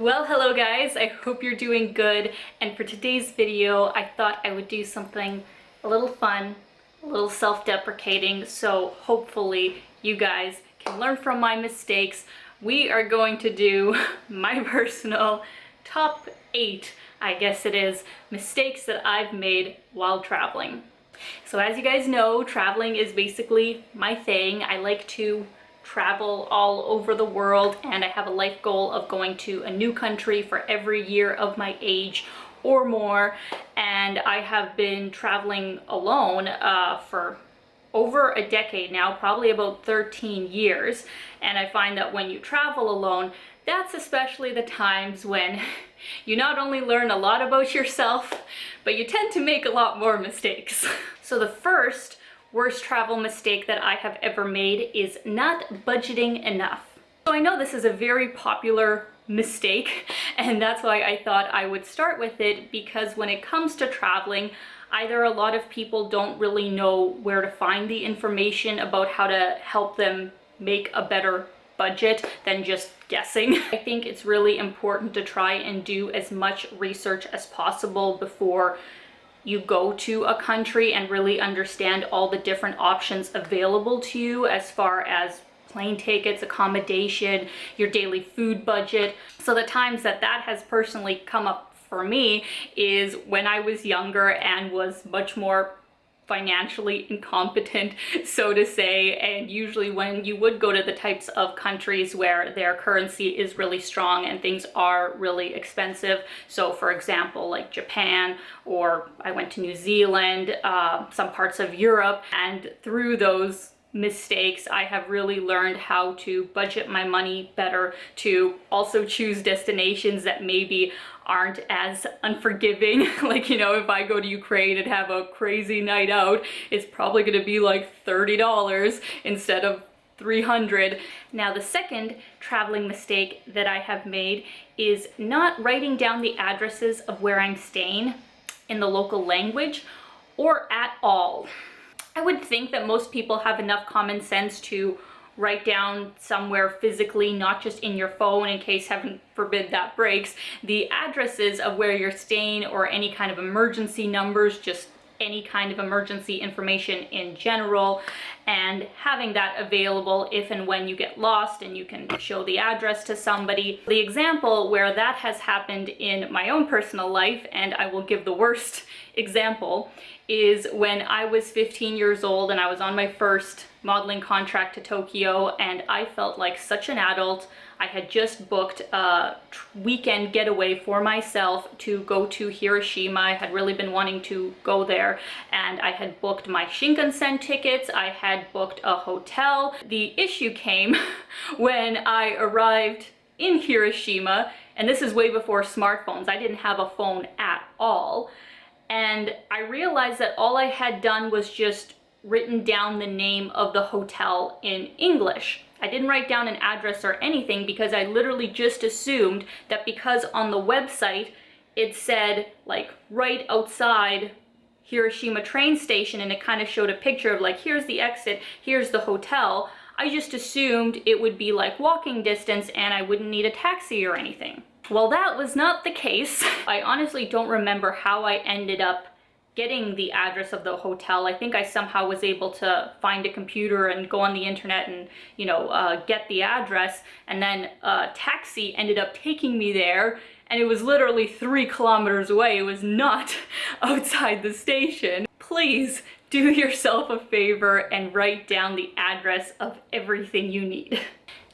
Well, hello guys, I hope you're doing good, and for today's video I thought I would do something a little fun, a little self-deprecating, so hopefully you guys can learn from my mistakes. We are going to do my personal top 8, I guess it is, mistakes that I've made while traveling. So as you guys know, traveling is basically my thing. I like to travel all over the world, and I have a life goal of going to a new country for every year of my age or more. And I have been traveling alone for over a decade now, probably about 13 years. And I find that when you travel alone, that's especially the times when you not only learn a lot about yourself, but you tend to make a lot more mistakes. So the first worst travel mistake that I have ever made is not budgeting enough. So I know this is a very popular mistake, and that's why I thought I would start with it, because when it comes to traveling, either a lot of people don't really know where to find the information about how to help them make a better budget than just guessing. I think it's really important to try and do as much research as possible before you go to a country and really understand all the different options available to you as far as plane tickets, accommodation, your daily food budget. So the times that has personally come up for me is when I was younger and was much more financially incompetent, so to say, and usually when you would go to the types of countries where their currency is really strong and things are really expensive. So for example, like Japan, or I went to New Zealand, some parts of Europe, and through those mistakes I have really learned how to budget my money better, to also choose destinations that maybe aren't as unforgiving. Like, you know, if I go to Ukraine and have a crazy night out, it's probably gonna be like $30 instead of $300. Now, the second traveling mistake that I have made is not writing down the addresses of where I'm staying in the local language or at all. I would think that most people have enough common sense to write down somewhere physically, not just in your phone in case, heaven forbid, that breaks, the addresses of where you're staying, or any kind of emergency numbers, just any kind of emergency information in general, and having that available if and when you get lost and you can show the address to somebody. The example where that has happened in my own personal life, and I will give the worst example, is when I was 15 years old and I was on my first modeling contract to Tokyo, and I felt like such an adult. I had just booked a weekend getaway for myself to go to Hiroshima. I had really been wanting to go there, and I had booked my Shinkansen tickets. I had booked a hotel. The issue came when I arrived in Hiroshima, and this is way before smartphones. I didn't have a phone at all. And I realized that all I had done was just written down the name of the hotel in English. I didn't write down an address or anything, because I literally just assumed that because on the website it said like right outside Hiroshima train station, and it kind of showed a picture of like, here's the exit, here's the hotel, I just assumed it would be like walking distance and I wouldn't need a taxi or anything. Well, that was not the case. I honestly don't remember how I ended up getting the address of the hotel. I think I somehow was able to find a computer and go on the internet and, you know, get the address, and then a taxi ended up taking me there, and it was literally 3 kilometers away. It was not outside the station. Please do yourself a favor and write down the address of everything you need.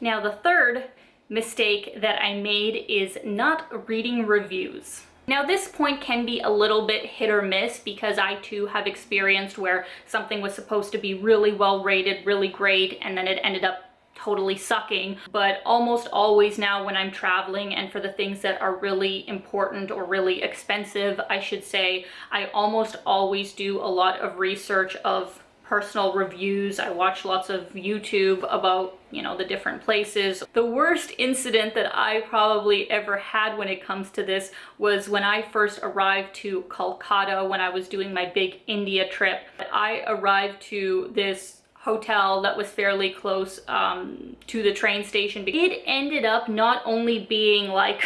Now, the third mistake that I made is not reading reviews. Now, this point can be a little bit hit or miss, because I too have experienced where something was supposed to be really well rated, really great, and then it ended up totally sucking. But almost always now when I'm traveling, and for the things that are really important or really expensive, I should say, I almost always do a lot of research of personal reviews. I watch lots of YouTube about, you know, the different places. The worst incident that I probably ever had when it comes to this was when I first arrived to Kolkata when I was doing my big India trip. I arrived to this hotel that was fairly close to the train station. It ended up not only being like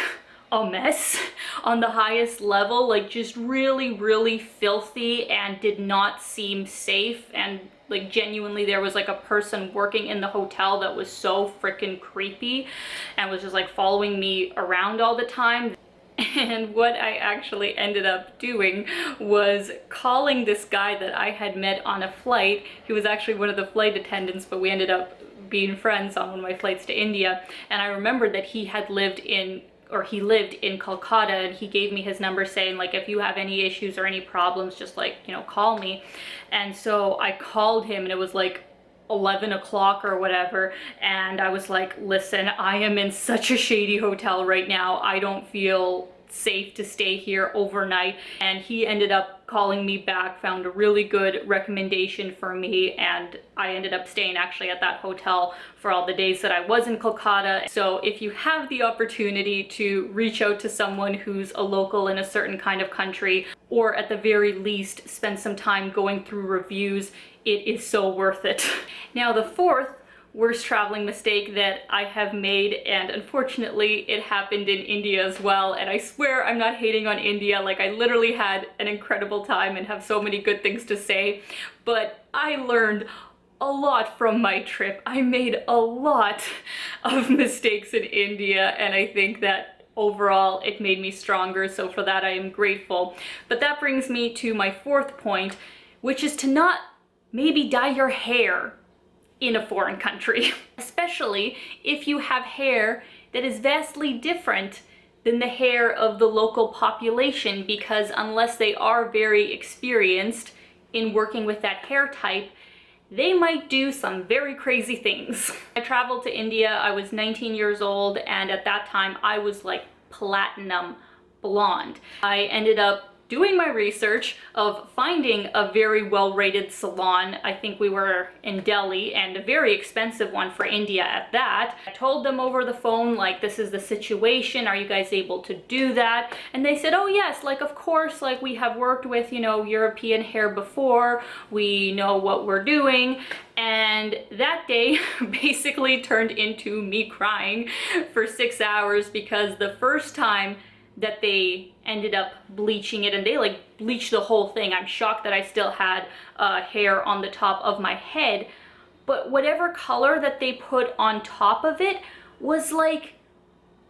a mess on the highest level, like just really, really filthy and did not seem safe. And like genuinely there was like a person working in the hotel that was so freaking creepy and was just like following me around all the time. And what I actually ended up doing was calling this guy that I had met on a flight. He was actually one of the flight attendants, but we ended up being friends on one of my flights to India. And I remembered that he lived in Kolkata, and he gave me his number saying like, if you have any issues or any problems, just like, you know, call me. And so I called him, and it was like 11 o'clock or whatever, and I was like, listen, I am in such a shady hotel right now. I don't feel safe to stay here overnight. And he ended up calling me back, found a really good recommendation for me, and I ended up staying actually at that hotel for all the days that I was in Kolkata. So if you have the opportunity to reach out to someone who's a local in a certain kind of country, or at the very least spend some time going through reviews, it is so worth it. Now the fourth worst traveling mistake that I have made, and unfortunately it happened in India as well, and I swear I'm not hating on India, like I literally had an incredible time and have so many good things to say, but I learned a lot from my trip. I made a lot of mistakes in India, and I think that overall it made me stronger, so for that I am grateful. But that brings me to my fourth point, which is to not maybe dye your hair in a foreign country, especially if you have hair that is vastly different than the hair of the local population, because unless they are very experienced in working with that hair type, they might do some very crazy things. I traveled to India, I was 19 years old, and at that time I was like platinum blonde. I ended up doing my research of finding a very well-rated salon. I think we were in Delhi, and a very expensive one for India at that. I told them over the phone, like, this is the situation, are you guys able to do that? And they said, oh yes, like of course, like we have worked with, you know, European hair before, we know what we're doing. And that day basically turned into me crying for 6 hours, because the first time that they ended up bleaching it, and they like bleached the whole thing. I'm shocked that I still had hair on the top of my head, but whatever color that they put on top of it was like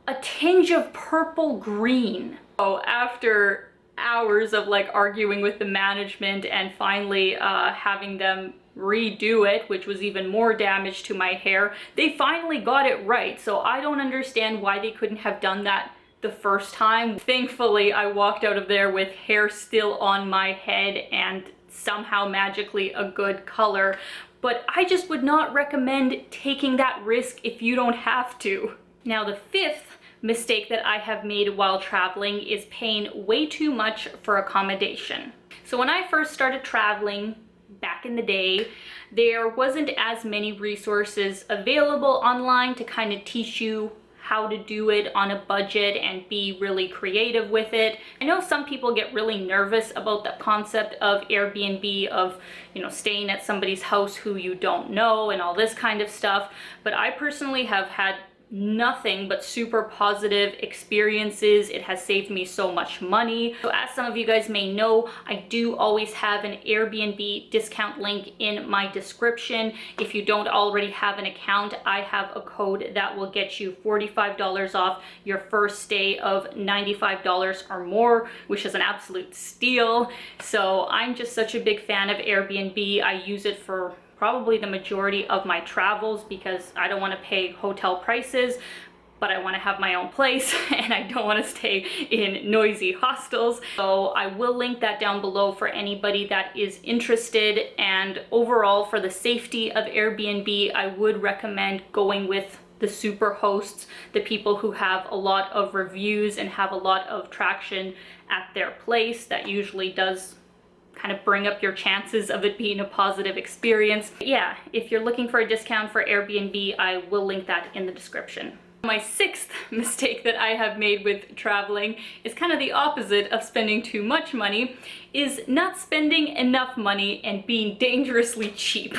a tinge of purple green. So after hours of like arguing with the management and finally having them redo it, which was even more damage to my hair, they finally got it right. So I don't understand why they couldn't have done that the first time. Thankfully, I walked out of there with hair still on my head and somehow magically a good color, but I just would not recommend taking that risk if you don't have to. Now, the fifth mistake that I have made while traveling is paying way too much for accommodation. So when I first started traveling back in the day, there wasn't as many resources available online to kind of teach you how to do it on a budget and be really creative with it. I know some people get really nervous about the concept of Airbnb, of, you know, staying at somebody's house who you don't know and all this kind of stuff, but I personally have had nothing but super positive experiences. It has saved me so much money. So as some of you guys may know, I do always have an Airbnb discount link in my description. If you don't already have an account, I have a code that will get you $45 off your first stay of $95 or more, which is an absolute steal. So I'm just such a big fan of Airbnb. I use it for probably the majority of my travels because I don't want to pay hotel prices, but I want to have my own place and I don't want to stay in noisy hostels. So I will link that down below for anybody that is interested. And overall, for the safety of Airbnb, I would recommend going with the super hosts, the people who have a lot of reviews and have a lot of traction at their place. That usually does kind of bring up your chances of it being a positive experience. But yeah, if you're looking for a discount for Airbnb, I will link that in the description. My sixth mistake that I have made with traveling is kind of the opposite of spending too much money, is not spending enough money and being dangerously cheap.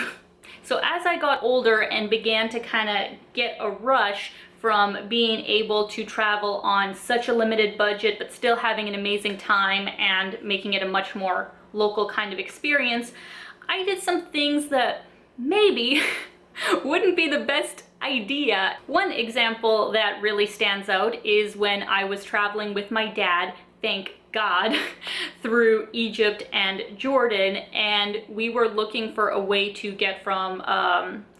So as I got older and began to kind of get a rush from being able to travel on such a limited budget but still having an amazing time and making it a much more local kind of experience, I did some things that maybe wouldn't be the best idea. One example that really stands out is when I was traveling with my dad, thank God, through Egypt and Jordan, and we were looking for a way to get from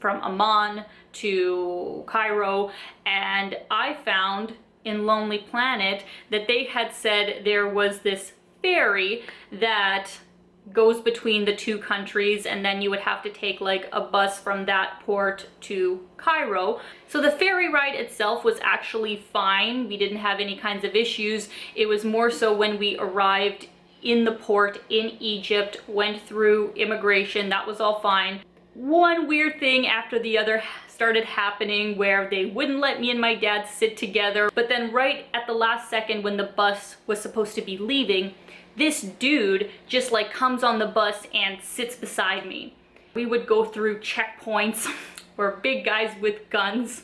Amman to Cairo, and I found in Lonely Planet that they had said there was this ferry that goes between the two countries, and then you would have to take like a bus from that port to Cairo. So the ferry ride itself was actually fine. We didn't have any kinds of issues. It was more so when we arrived in the port in Egypt, went through immigration, that was all fine. One weird thing after the other started happening where they wouldn't let me and my dad sit together, but then right at the last second when the bus was supposed to be leaving, this dude just like comes on the bus and sits beside me. We would go through checkpoints where big guys with guns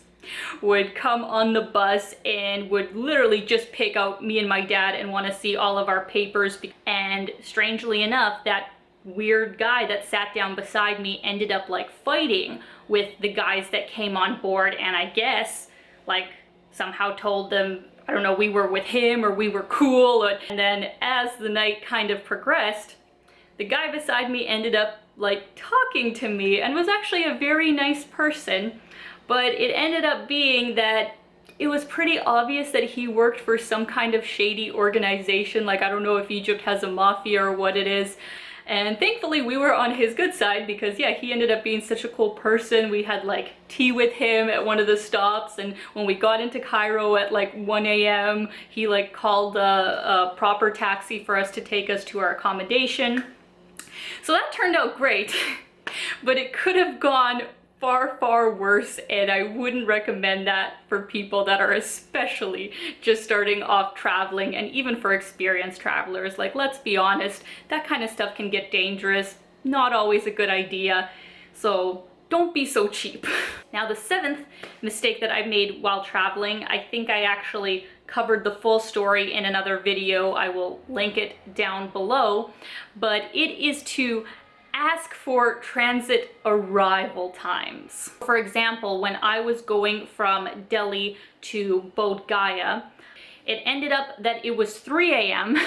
would come on the bus and would literally just pick out me and my dad and want to see all of our papers. And strangely enough, that weird guy that sat down beside me ended up like fighting with the guys that came on board, and I guess like somehow told them, I don't know, we were with him or we were cool. And then as the night kind of progressed, the guy beside me ended up like talking to me and was actually a very nice person. But it ended up being that it was pretty obvious that he worked for some kind of shady organization. Like, I don't know if Egypt has a mafia or what it is. And thankfully we were on his good side because yeah, he ended up being such a cool person. We had like tea with him at one of the stops, and when we got into Cairo at like 1 a.m. he like called a proper taxi for us to take us to our accommodation. So that turned out great, but it could have gone far, far worse, and I wouldn't recommend that for people that are especially just starting off traveling, and even for experienced travelers. Like, let's be honest, that kind of stuff can get dangerous, not always a good idea, so don't be so cheap. Now, the 7th mistake that I've made while traveling, I think I actually covered the full story in another video. I will link it down below, but it is to ask for transit arrival times. For example, when I was going from Delhi to Bodh Gaya, it ended up that it was 3 a.m.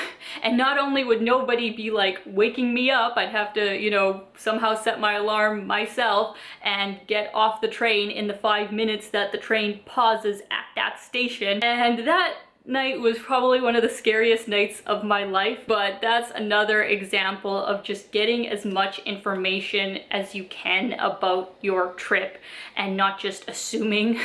and not only would nobody be like waking me up, I'd have to, you know, somehow set my alarm myself and get off the train in the 5 minutes that the train pauses at that station. And that night was probably one of the scariest nights of my life, but that's another example of just getting as much information as you can about your trip and not just assuming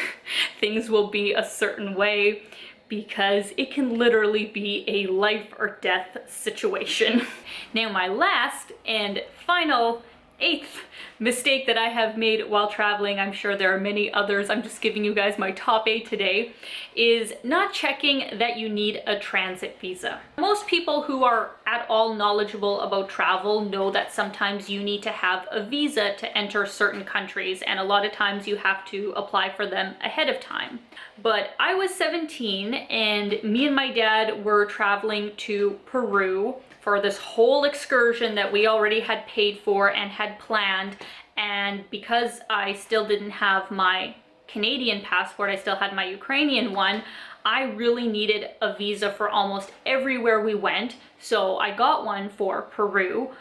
things will be a certain way, because it can literally be a life or death situation. Now, my last and final 8th mistake that I have made while traveling, I'm sure there are many others, I'm just giving you guys my top 8 today, is not checking that you need a transit visa. Most people who are at all knowledgeable about travel know that sometimes you need to have a visa to enter certain countries, and a lot of times you have to apply for them ahead of time. But I was 17 and me and my dad were traveling to Peru for this whole excursion that we already had paid for and had planned. And because I still didn't have my Canadian passport, I still had my Ukrainian one, I really needed a visa for almost everywhere we went. So I got one for Peru,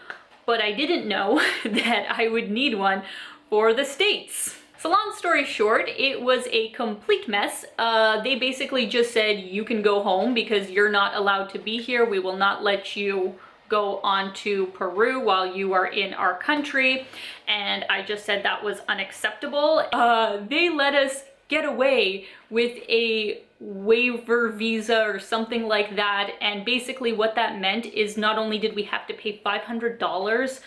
but I didn't know that I would need one for the States. So long story short, it was a complete mess. They basically just said, you can go home because you're not allowed to be here. We will not let you go on to Peru while you are in our country. And I just said that was unacceptable. They let us get away with a waiver visa or something like that. And basically what that meant is not only did we have to pay $500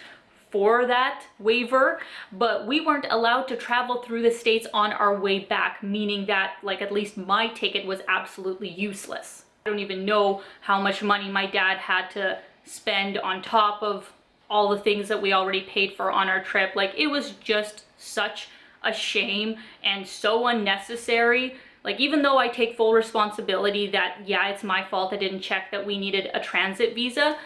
for that waiver, but we weren't allowed to travel through the States on our way back, meaning that like at least my ticket was absolutely useless. I don't even know how much money my dad had to spend on top of all the things that we already paid for on our trip. Like, it was just such a shame and so unnecessary. Like, even though I take full responsibility that, yeah, it's my fault I didn't check that we needed a transit visa,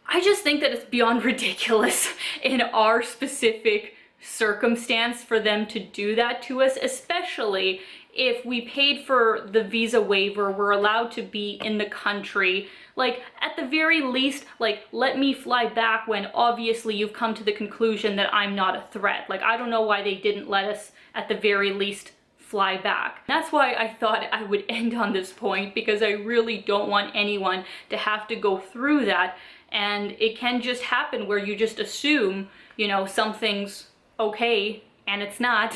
I just think that it's beyond ridiculous in our specific circumstance for them to do that to us, especially if we paid for the visa waiver, we're allowed to be in the country. Like, at the very least, like, let me fly back when obviously you've come to the conclusion that I'm not a threat. Like, I don't know why they didn't let us at the very least fly back. That's why I thought I would end on this point, because I really don't want anyone to have to go through that. And it can just happen where you just assume, you know, something's okay and it's not,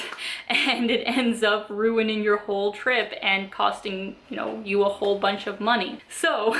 and it ends up ruining your whole trip and costing, you know, you a whole bunch of money. So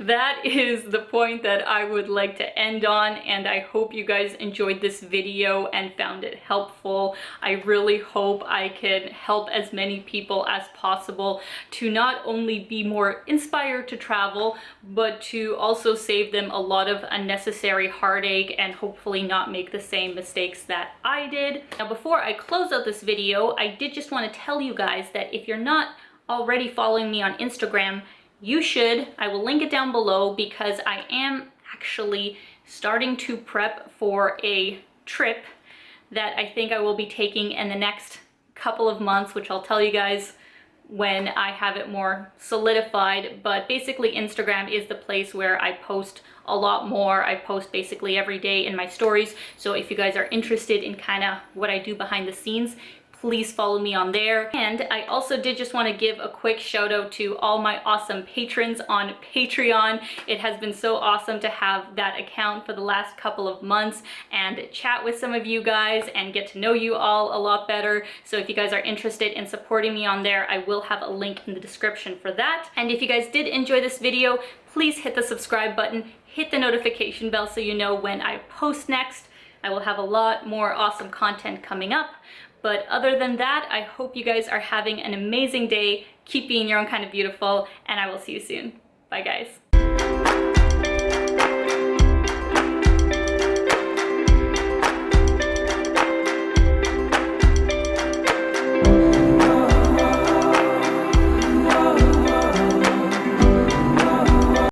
that is the point that I would like to end on, and I hope you guys enjoyed this video and found it helpful. I really hope I can help as many people as possible to not only be more inspired to travel, but to also save them a lot of unnecessary heartache and hopefully not make the same mistakes that I did. Now, before I close out this video, I did just want to tell you guys that if you're not already following me on Instagram, you should. I will link it down below, because I am actually starting to prep for a trip that I think I will be taking in the next couple of months, which I'll tell you guys when I have it more solidified. But basically, Instagram is the place where I post a lot more. I post basically every day in my stories. So if you guys are interested in kind of what I do behind the scenes, please follow me on there. And I also did just want to give a quick shout out to all my awesome patrons on Patreon. It has been so awesome to have that account for the last couple of months and chat with some of you guys and get to know you all a lot better. So if you guys are interested in supporting me on there, I will have a link in the description for that. And if you guys did enjoy this video, please hit the subscribe button, hit the notification bell so you know when I post next. I will have a lot more awesome content coming up. But other than that, I hope you guys are having an amazing day. Keep being your own kind of beautiful, and I will see you soon. Bye, guys.